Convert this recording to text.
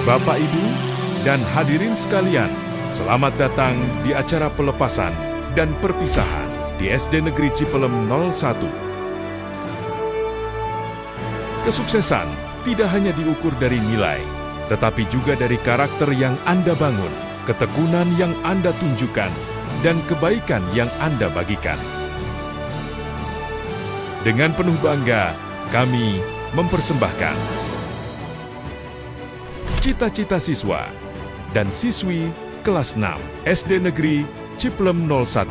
Bapak, Ibu, dan hadirin sekalian, selamat datang di acara pelepasan dan perpisahan di SD Negeri Cipelem 01. Kesuksesan tidak hanya diukur dari nilai, tetapi juga dari karakter yang Anda bangun, ketekunan yang Anda tunjukkan, dan kebaikan yang Anda bagikan. Dengan penuh bangga, kami mempersembahkan cita-cita siswa dan siswi kelas 6 SD Negeri Cipelem 01.